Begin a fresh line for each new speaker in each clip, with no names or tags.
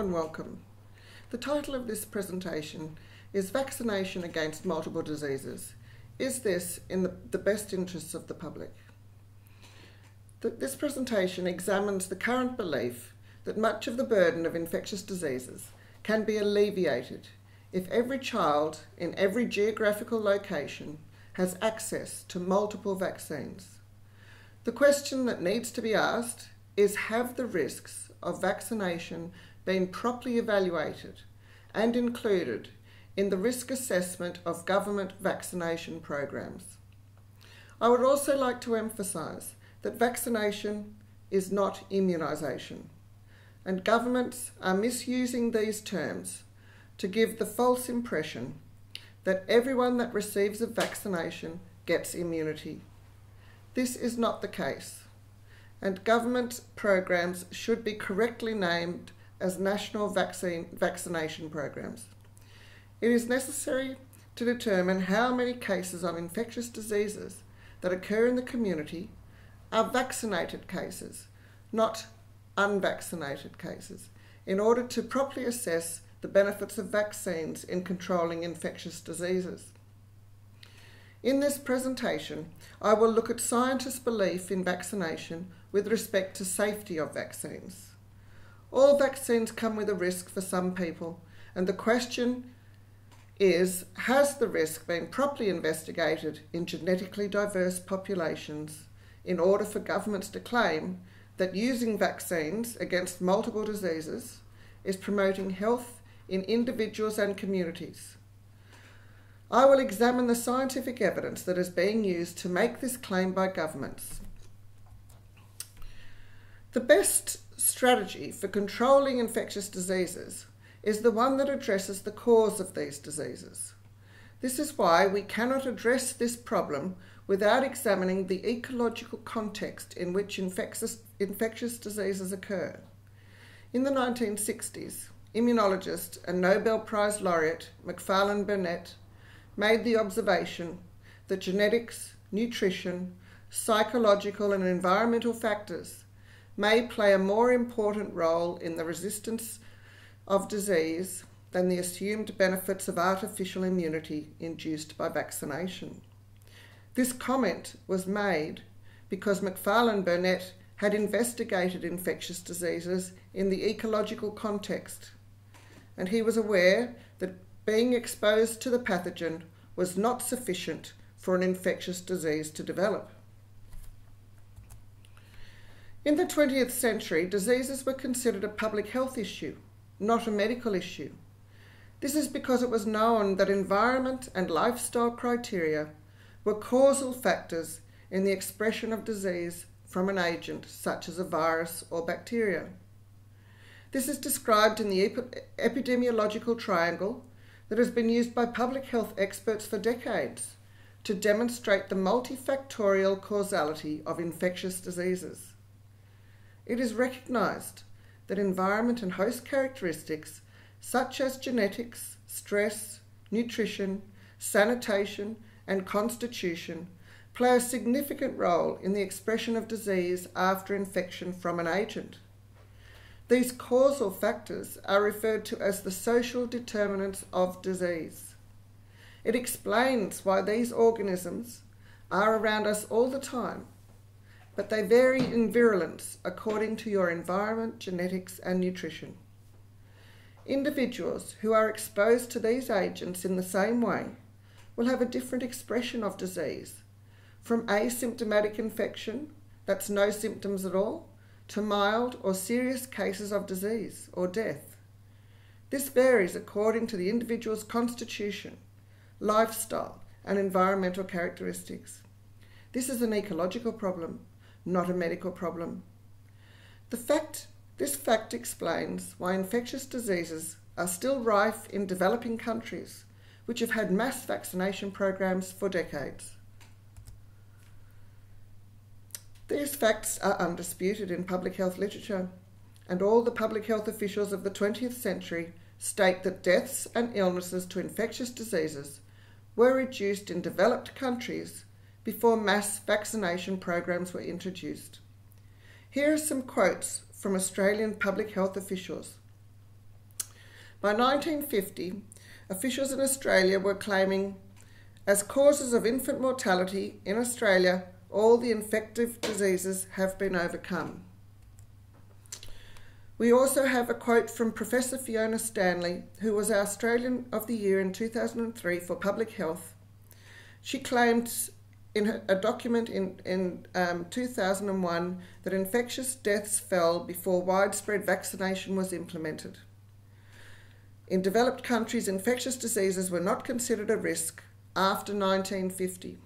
and welcome. The title of this presentation is Vaccination Against Multiple Diseases. Is this in the best interests of the public? This presentation examines the current belief that much of the burden of infectious diseases can be alleviated if every child in every geographical location has access to multiple vaccines. The question that needs to be asked is, have the risks of vaccination been properly evaluated and included in the risk assessment of government vaccination programs? I would also like to emphasise that vaccination is not immunisation, and governments are misusing these terms to give the false impression that everyone that receives a vaccination gets immunity. This is not the case, and government programs should be correctly named as national vaccination programs. It is necessary to determine how many cases of infectious diseases that occur in the community are vaccinated cases, not unvaccinated cases, in order to properly assess the benefits of vaccines in controlling infectious diseases. In this presentation, I will look at scientists' belief in vaccination with respect to safety of vaccines. All vaccines come with a risk for some people, and the question is, has the risk been properly investigated in genetically diverse populations in order for governments to claim that using vaccines against multiple diseases is promoting health in individuals and communities? I will examine the scientific evidence that is being used to make this claim by governments. The best strategy for controlling infectious diseases is the one that addresses the cause of these diseases. This is why we cannot address this problem without examining the ecological context in which infectious diseases occur. In the 1960s, immunologist and Nobel Prize laureate Macfarlane Burnet made the observation that genetics, nutrition, psychological and environmental factors may play a more important role in the resistance of disease than the assumed benefits of artificial immunity induced by vaccination. This comment was made because Macfarlane Burnet had investigated infectious diseases in the ecological context, and he was aware that being exposed to the pathogen was not sufficient for an infectious disease to develop. In the 20th century, diseases were considered a public health issue, not a medical issue. This is because it was known that environment and lifestyle criteria were causal factors in the expression of disease from an agent such as a virus or bacteria. This is described in the Epidemiological Triangle that has been used by public health experts for decades to demonstrate the multifactorial causality of infectious diseases. It is recognised that environment and host characteristics such as genetics, stress, nutrition, sanitation, and constitution play a significant role in the expression of disease after infection from an agent. These causal factors are referred to as the social determinants of disease. It explains why these organisms are around us all the time, but they vary in virulence according to your environment, genetics, and nutrition. Individuals who are exposed to these agents in the same way will have a different expression of disease, from asymptomatic infection, that's no symptoms at all, to mild or serious cases of disease or death. This varies according to the individual's constitution, lifestyle, and environmental characteristics. This is an ecological problem, not a medical problem. This fact explains why infectious diseases are still rife in developing countries, which have had mass vaccination programs for decades. These facts are undisputed in public health literature, and all the public health officials of the 20th century state that deaths and illnesses to infectious diseases were reduced in developed countries before mass vaccination programs were introduced. Here are some quotes from Australian public health officials. By 1950, officials in Australia were claiming as causes of infant mortality in Australia, all the infective diseases have been overcome. We also have a quote from Professor Fiona Stanley, who was our Australian of the Year in 2003 for Public Health. She claimed in a document in 2001 that infectious deaths fell before widespread vaccination was implemented. In developed countries, infectious diseases were not considered a risk after 1950.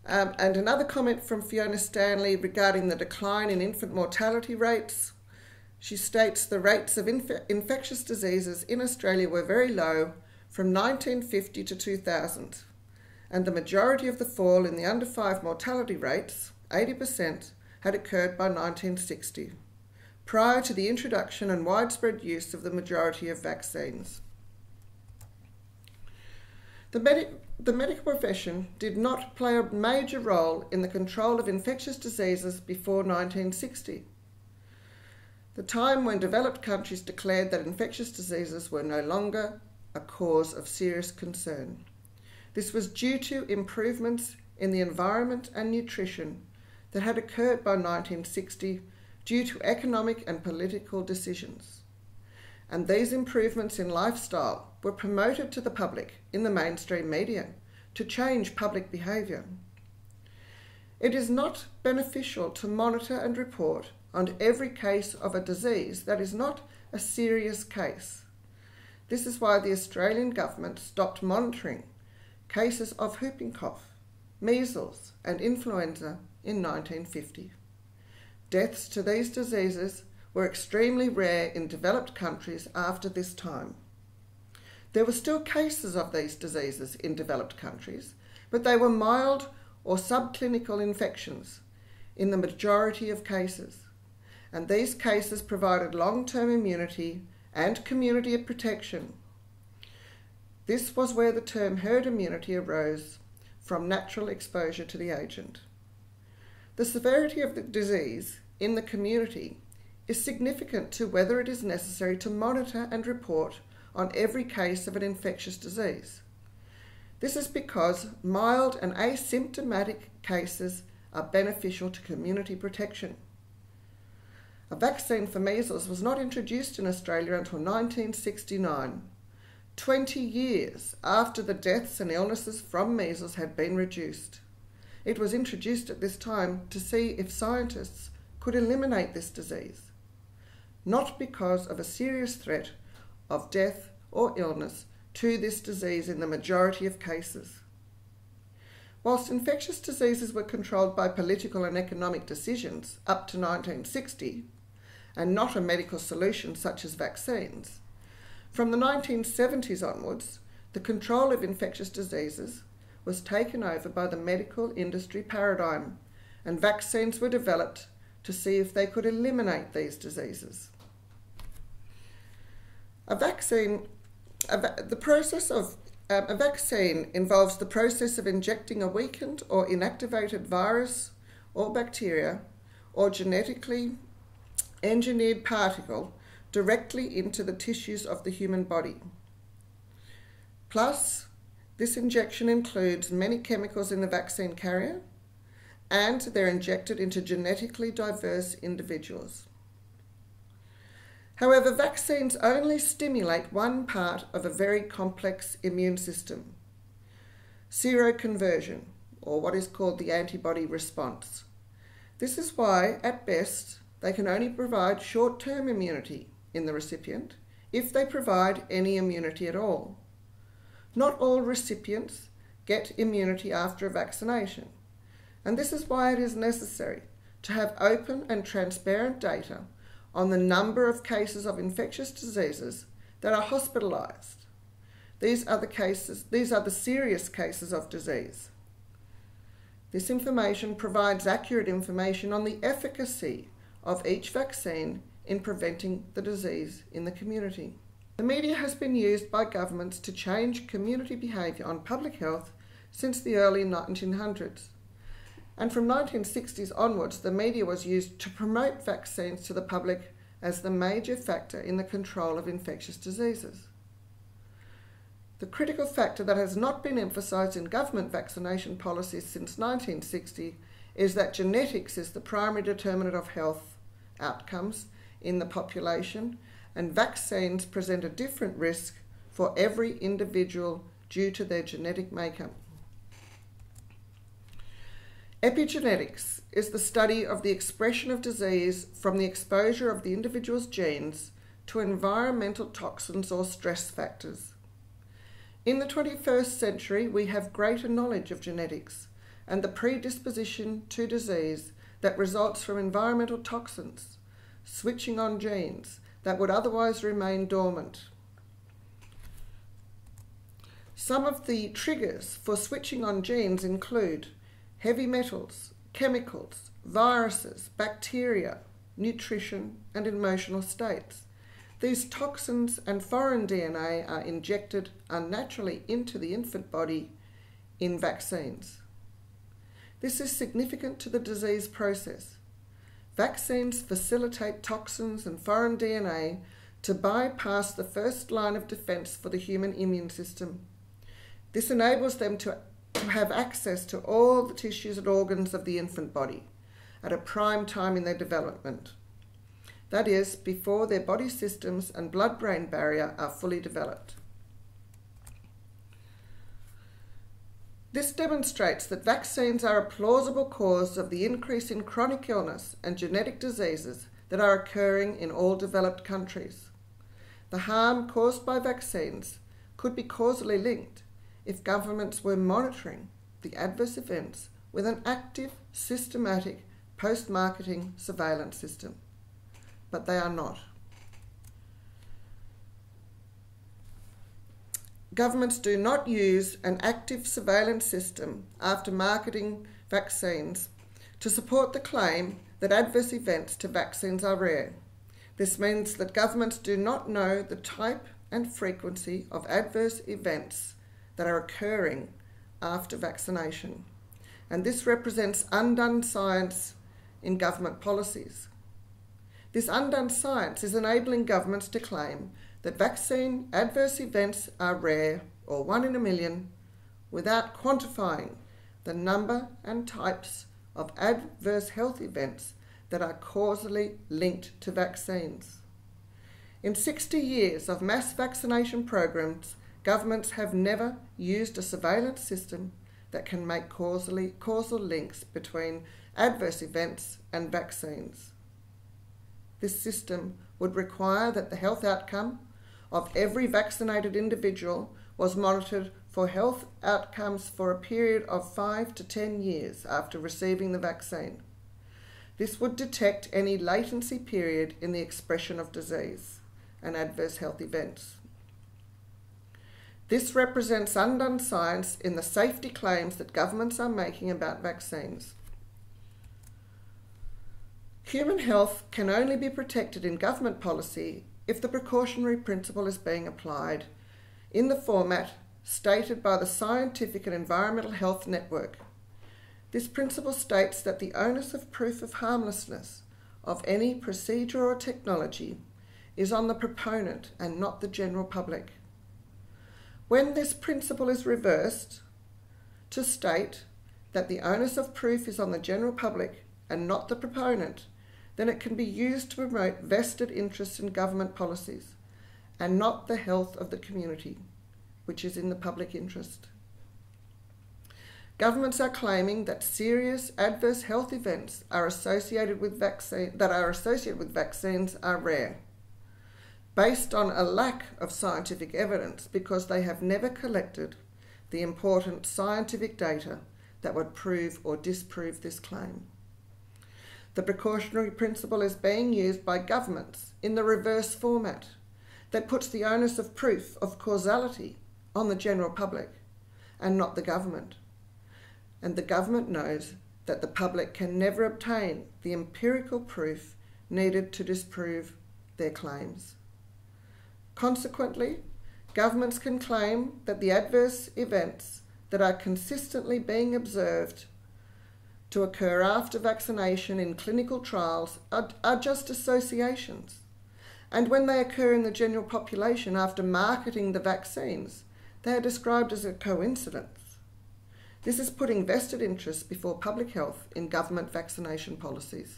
And another comment from Fiona Stanley regarding the decline in infant mortality rates. She states the rates of infectious diseases in Australia were very low from 1950 to 2000, and the majority of the fall in the under 5 mortality rates, 80%, had occurred by 1960, prior to the introduction and widespread use of the majority of vaccines. The medical profession did not play a major role in the control of infectious diseases before 1960, the time when developed countries declared that infectious diseases were no longer a cause of serious concern. This was due to improvements in the environment and nutrition that had occurred by 1960 due to economic and political decisions. And these improvements in lifestyle were promoted to the public in the mainstream media to change public behaviour. It is not beneficial to monitor and report on every case of a disease that is not a serious case. This is why the Australian government stopped monitoring cases of whooping cough, measles and influenza in 1950. Deaths to these diseases were extremely rare in developed countries after this time. There were still cases of these diseases in developed countries, but they were mild or subclinical infections in the majority of cases, and these cases provided long-term immunity and community protection. This was where the term herd immunity arose from natural exposure to the agent. The severity of the disease in the community is significant to whether it is necessary to monitor and report on every case of an infectious disease. This is because mild and asymptomatic cases are beneficial to community protection. A vaccine for measles was not introduced in Australia until 1969, 20 years after the deaths and illnesses from measles had been reduced. It was introduced at this time to see if scientists could eliminate this disease, not because of a serious threat of death or illness to this disease in the majority of cases. Whilst infectious diseases were controlled by political and economic decisions up to 1960, and not a medical solution such as vaccines, from the 1970s onwards, the control of infectious diseases was taken over by the medical industry paradigm, and vaccines were developed to see if they could eliminate these diseases. A vaccine involves the process of injecting a weakened or inactivated virus or bacteria or genetically engineered particle directly into the tissues of the human body. Plus, this injection includes many chemicals in the vaccine carrier, and they're injected into genetically diverse individuals. However, vaccines only stimulate one part of a very complex immune system, seroconversion, or what is called the antibody response. This is why, at best, they can only provide short-term immunity in the recipient, if they provide any immunity at all. Not all recipients get immunity after a vaccination, and this is why it is necessary to have open and transparent data on the number of cases of infectious diseases that are hospitalised. These are the serious cases of disease. This information provides accurate information on the efficacy of each vaccine in preventing the disease in the community. The media has been used by governments to change community behaviour on public health since the early 1900s. And from 1960s onwards, the media was used to promote vaccines to the public as the major factor in the control of infectious diseases. The critical factor that has not been emphasised in government vaccination policies since 1960 is that genetics is the primary determinant of health outcomes in the population, and vaccines present a different risk for every individual due to their genetic makeup. Epigenetics is the study of the expression of disease from the exposure of the individual's genes to environmental toxins or stress factors. In the 21st century, we have greater knowledge of genetics and the predisposition to disease that results from environmental toxins, switching on genes that would otherwise remain dormant. Some of the triggers for switching on genes include heavy metals, chemicals, viruses, bacteria, nutrition, and emotional states. These toxins and foreign DNA are injected unnaturally into the infant body in vaccines. This is significant to the disease process. Vaccines facilitate toxins and foreign DNA to bypass the first line of defense for the human immune system. This enables them to have access to all the tissues and organs of the infant body at a prime time in their development. That is, before their body systems and blood-brain barrier are fully developed. This demonstrates that vaccines are a plausible cause of the increase in chronic illness and genetic diseases that are occurring in all developed countries. The harm caused by vaccines could be causally linked if governments were monitoring the adverse events with an active, systematic, post-marketing surveillance system. But they are not. Governments do not use an active surveillance system after marketing vaccines to support the claim that adverse events to vaccines are rare. This means that governments do not know the type and frequency of adverse events that are occurring after vaccination. And this represents undone science in government policies. This undone science is enabling governments to claim that vaccine adverse events are rare, or 1 in a million, without quantifying the number and types of adverse health events that are causally linked to vaccines. In 60 years of mass vaccination programs, governments have never used a surveillance system that can make causal links between adverse events and vaccines. This system would require that the health outcome of every vaccinated individual was monitored for health outcomes for a period of 5 to 10 years after receiving the vaccine. This would detect any latency period in the expression of disease and adverse health events. This represents undone science in the safety claims that governments are making about vaccines. Human health can only be protected in government policy if the precautionary principle is being applied in the format stated by the Scientific and Environmental Health Network. This principle states that the onus of proof of harmlessness of any procedure or technology is on the proponent and not the general public. When this principle is reversed to state that the onus of proof is on the general public and not the proponent, then it can be used to promote vested interests in government policies and not the health of the community, which is in the public interest. Governments are claiming that serious adverse health events are associated with vaccines are rare, based on a lack of scientific evidence because they have never collected the important scientific data that would prove or disprove this claim. The precautionary principle is being used by governments in the reverse format that puts the onus of proof of causality on the general public and not the government. And the government knows that the public can never obtain the empirical proof needed to disprove their claims. Consequently, governments can claim that the adverse events that are consistently being observed to occur after vaccination in clinical trials are just associations and when they occur in the general population after marketing the vaccines, they are described as a coincidence. This is putting vested interests before public health in government vaccination policies.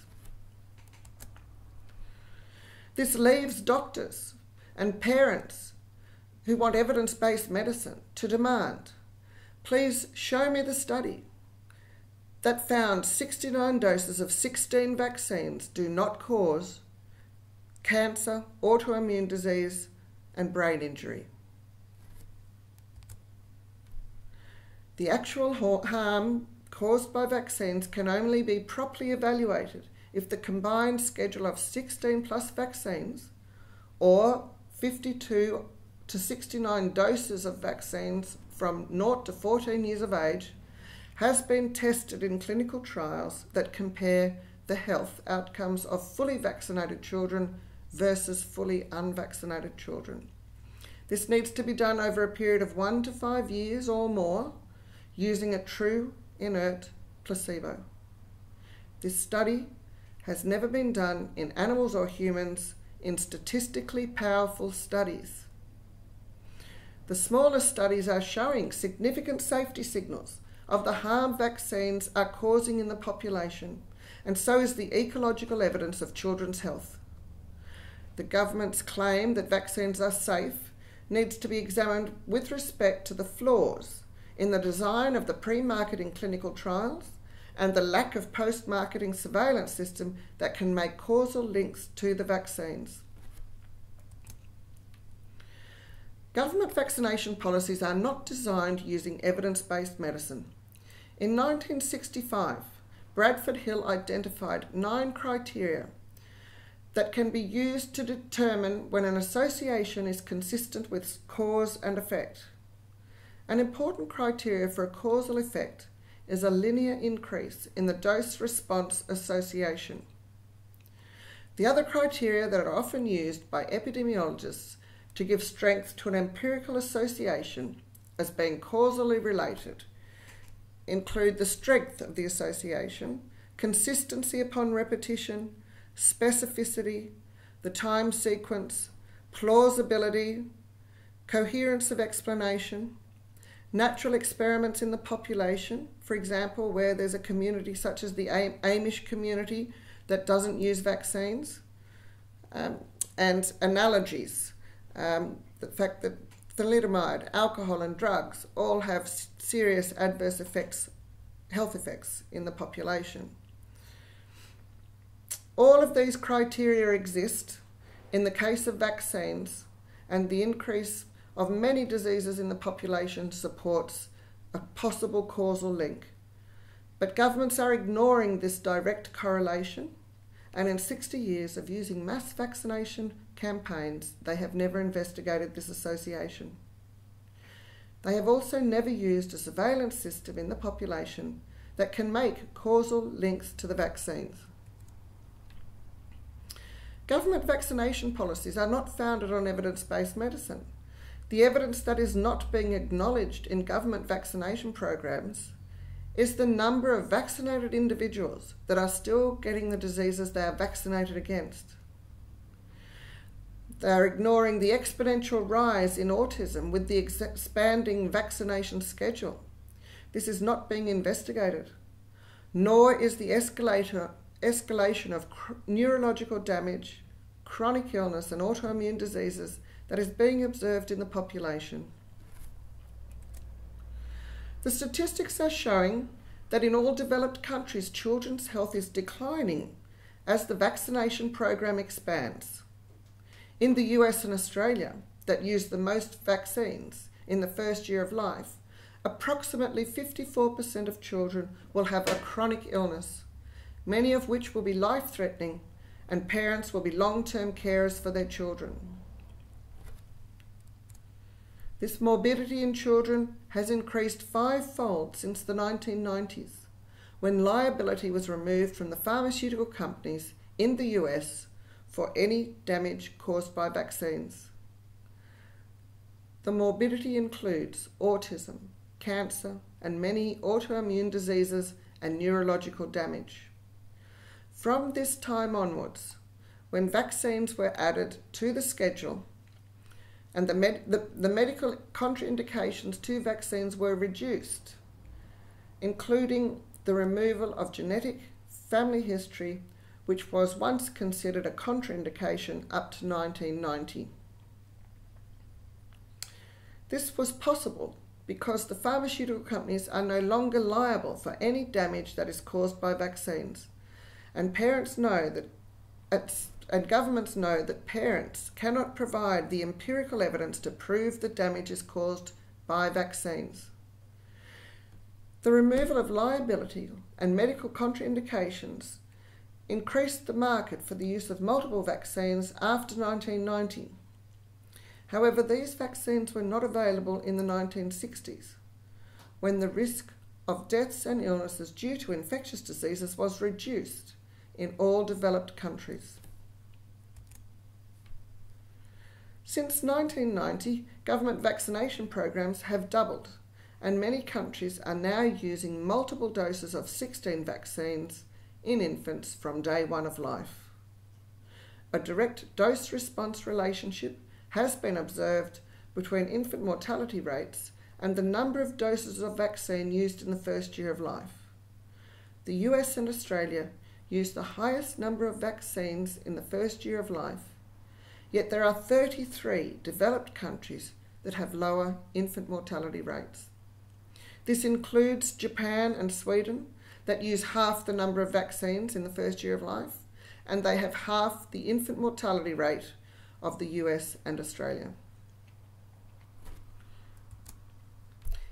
This leaves doctors and parents who want evidence-based medicine to demand, please show me the study that found 69 doses of 16 vaccines do not cause cancer, autoimmune disease, and brain injury. The actual harm caused by vaccines can only be properly evaluated if the combined schedule of 16 plus vaccines, or 52 to 69 doses of vaccines from 0 to 14 years of age, has been tested in clinical trials that compare the health outcomes of fully vaccinated children versus fully unvaccinated children. This needs to be done over a period of 1 to 5 years or more, using a true inert placebo. This study has never been done in animals or humans in statistically powerful studies. The smallest studies are showing significant safety signals of the harm vaccines are causing in the population, and so is the ecological evidence of children's health. The government's claim that vaccines are safe needs to be examined with respect to the flaws in the design of the pre-marketing clinical trials and the lack of post-marketing surveillance system that can make causal links to the vaccines. Government vaccination policies are not designed using evidence-based medicine. In 1965, Bradford Hill identified 9 criteria that can be used to determine when an association is consistent with cause and effect. An important criteria for a causal effect is a linear increase in the dose-response association. The other criteria that are often used by epidemiologists to give strength to an empirical association as being causally related include the strength of the association, consistency upon repetition, specificity, the time sequence, plausibility, coherence of explanation, natural experiments in the population, for example, where there's a community such as the Amish community that doesn't use vaccines, and analogies. The fact that thalidomide, alcohol and drugs all have serious adverse effects, health effects in the population. All of these criteria exist in the case of vaccines, and the increase of many diseases in the population supports a possible causal link. But governments are ignoring this direct correlation, and in 60 years of using mass vaccination campaigns, they have never investigated this association. They have also never used a surveillance system in the population that can make causal links to the vaccines. Government vaccination policies are not founded on evidence-based medicine. The evidence that is not being acknowledged in government vaccination programs is the number of vaccinated individuals that are still getting the diseases they are vaccinated against. They are ignoring the exponential rise in autism with the expanding vaccination schedule. This is not being investigated, nor is the escalation of neurological damage, chronic illness and autoimmune diseases that is being observed in the population. The statistics are showing that in all developed countries, children's health is declining as the vaccination program expands. In the US and Australia, that use the most vaccines in the first year of life, approximately 54% of children will have a chronic illness, many of which will be life-threatening, and parents will be long-term carers for their children. This morbidity in children has increased 5-fold since the 1990s, when liability was removed from the pharmaceutical companies in the US for any damage caused by vaccines. The morbidity includes autism, cancer, and many autoimmune diseases and neurological damage. From this time onwards, when vaccines were added to the schedule and the medical contraindications to vaccines were reduced, including the removal of genetic family history, which was once considered a contraindication up to 1990. This was possible because the pharmaceutical companies are no longer liable for any damage that is caused by vaccines, and parents know that and governments know that parents cannot provide the empirical evidence to prove the damage is caused by vaccines. The removal of liability and medical contraindications increased the market for the use of multiple vaccines after 1990. However, these vaccines were not available in the 1960s, when the risk of deaths and illnesses due to infectious diseases was reduced in all developed countries. Since 1990, government vaccination programs have doubled, and many countries are now using multiple doses of 16 vaccines in infants from day one of life. A direct dose-response relationship has been observed between infant mortality rates and the number of doses of vaccine used in the first year of life. The US and Australia use the highest number of vaccines in the first year of life, yet there are 33 developed countries that have lower infant mortality rates. This includes Japan and Sweden, that use half the number of vaccines in the first year of life, and they have half the infant mortality rate of the US and Australia.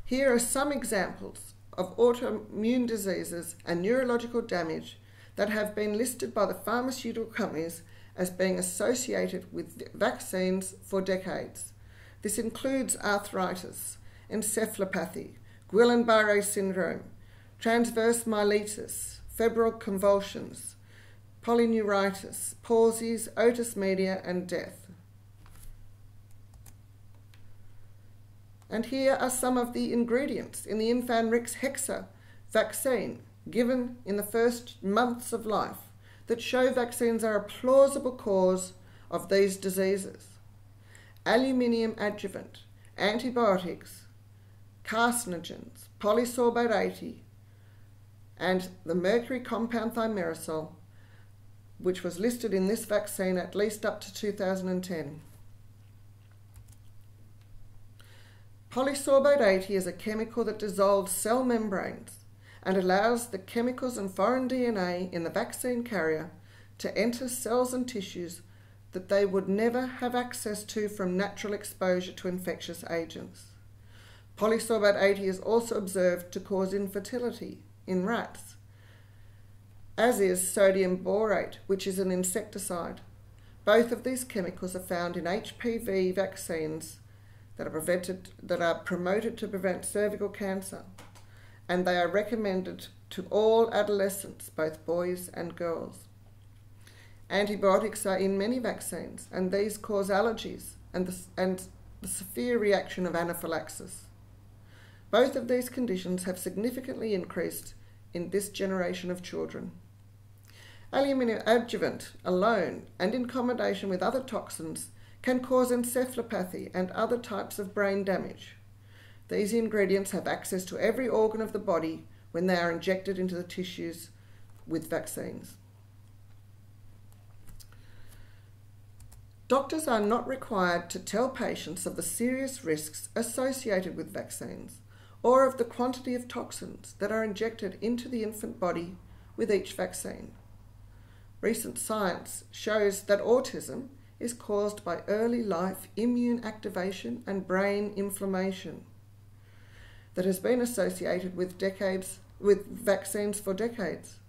Here are some examples of autoimmune diseases and neurological damage that have been listed by the pharmaceutical companies as being associated with vaccines for decades. This includes arthritis, encephalopathy, Guillain-Barré syndrome, transverse myelitis, febrile convulsions, polyneuritis, palsies, otitis media, and death. And here are some of the ingredients in the Infanrix-Hexa vaccine given in the first months of life that show vaccines are a plausible cause of these diseases. Aluminium adjuvant, antibiotics, carcinogens, polysorbate 80, and the mercury compound thimerosal, which was listed in this vaccine at least up to 2010. Polysorbate 80 is a chemical that dissolves cell membranes and allows the chemicals and foreign DNA in the vaccine carrier to enter cells and tissues that they would never have access to from natural exposure to infectious agents. Polysorbate 80 is also observed to cause infertility in rats, as is sodium borate, which is an insecticide. Both of these chemicals are found in HPV vaccines that are promoted to prevent cervical cancer, and they are recommended to all adolescents, both boys and girls. Antibiotics are in many vaccines, and these cause allergies and the severe reaction of anaphylaxis. Both of these conditions have significantly increased in this generation of children. Aluminium adjuvant alone and in combination with other toxins can cause encephalopathy and other types of brain damage. These ingredients have access to every organ of the body when they are injected into the tissues with vaccines. Doctors are not required to tell patients of the serious risks associated with vaccines or of the quantity of toxins that are injected into the infant body with each vaccine. Recent science shows that autism is caused by early life immune activation and brain inflammation that has been associated with vaccines for decades.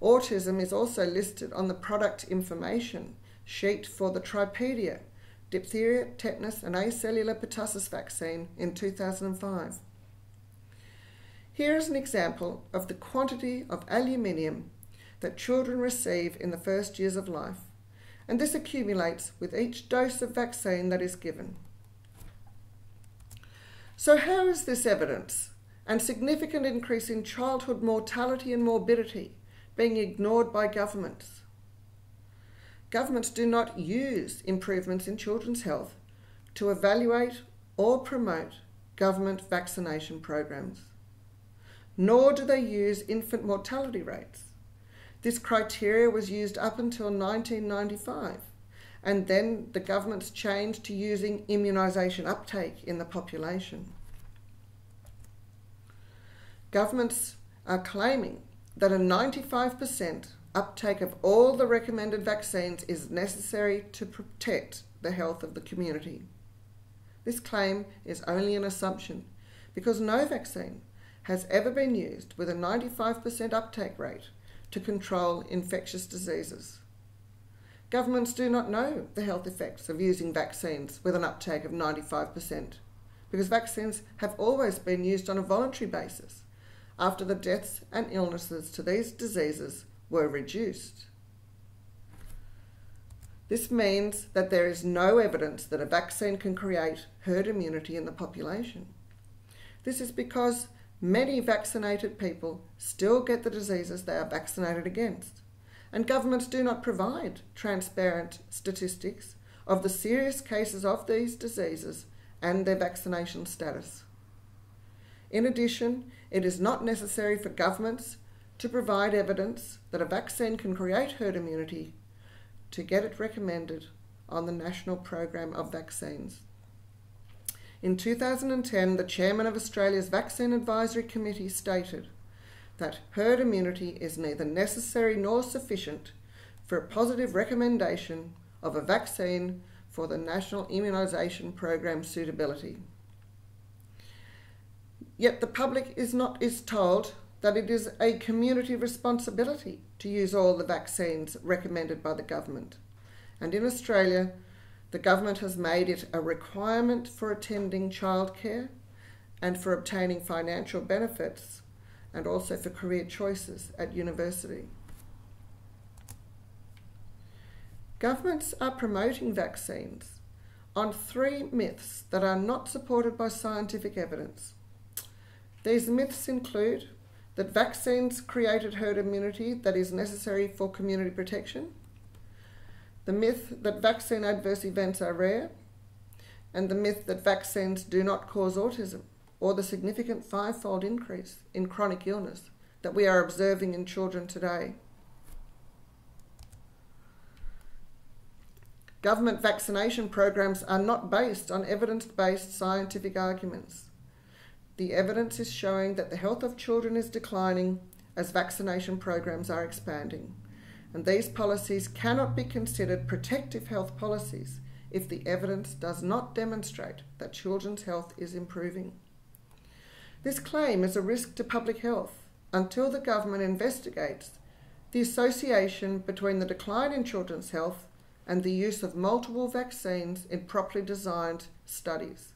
Autism is also listed on the product information sheet for the Tripedia, diphtheria, tetanus and acellular pertussis vaccine in 2005. Here is an example of the quantity of aluminium that children receive in the first years of life, and this accumulates with each dose of vaccine that is given. So how is this evidence and significant increase in childhood mortality and morbidity being ignored by governments? governments do not use improvements in children's health to evaluate or promote government vaccination programs, nor do they use infant mortality rates. This criteria was used up until 1995, and then the governments changed to using immunisation uptake in the population. Governments are claiming that a 95% uptake of all the recommended vaccines is necessary to protect the health of the community. This claim is only an assumption because no vaccine has ever been used with a 95% uptake rate to control infectious diseases. Governments do not know the health effects of using vaccines with an uptake of 95% because vaccines have always been used on a voluntary basis after the deaths and illnesses to these diseases were reduced. This means that there is no evidence that a vaccine can create herd immunity in the population. This is because many vaccinated people still get the diseases they are vaccinated against, and governments do not provide transparent statistics of the serious cases of these diseases and their vaccination status. In addition, it is not necessary for governments to provide evidence that a vaccine can create herd immunity to get it recommended on the National Program of Vaccines. In 2010, the chairman of Australia's Vaccine Advisory Committee stated that herd immunity is neither necessary nor sufficient for a positive recommendation of a vaccine for the National Immunisation Program suitability. Yet the public is told that it is a community responsibility to use all the vaccines recommended by the government. And in Australia, the government has made it a requirement for attending childcare and for obtaining financial benefits and also for career choices at university. Governments are promoting vaccines on 3 myths that are not supported by scientific evidence. These myths include that vaccines created herd immunity that is necessary for community protection, the myth that vaccine adverse events are rare, and the myth that vaccines do not cause autism or the significant 5-fold increase in chronic illness that we are observing in children today. Government vaccination programs are not based on evidence-based scientific arguments. The evidence is showing that the health of children is declining as vaccination programs are expanding, and these policies cannot be considered protective health policies if the evidence does not demonstrate that children's health is improving. This claim is a risk to public health until the government investigates the association between the decline in children's health and the use of multiple vaccines in properly designed studies.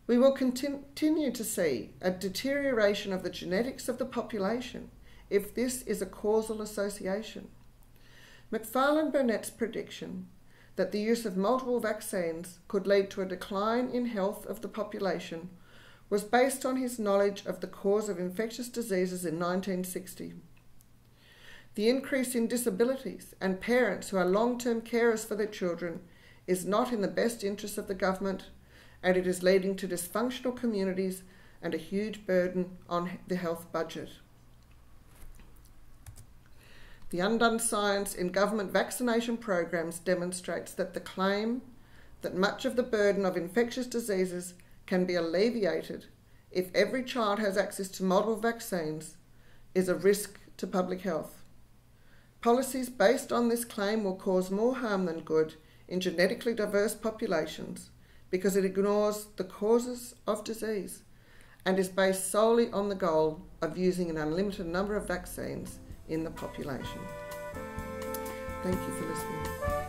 We will continue to see a deterioration of the genetics of the population if this is a causal association. McFarlane-Burnett's prediction that the use of multiple vaccines could lead to a decline in health of the population was based on his knowledge of the cause of infectious diseases in 1960. The increase in disabilities and parents who are long-term carers for their children is not in the best interest of the government, and it is leading to dysfunctional communities and a huge burden on the health budget. The undone science in government vaccination programs demonstrates that the claim that much of the burden of infectious diseases can be alleviated if every child has access to multiple vaccines is a risk to public health. Policies based on this claim will cause more harm than good in genetically diverse populations because it ignores the causes of disease and is based solely on the goal of using an unlimited number of vaccines in the population. Thank you for listening.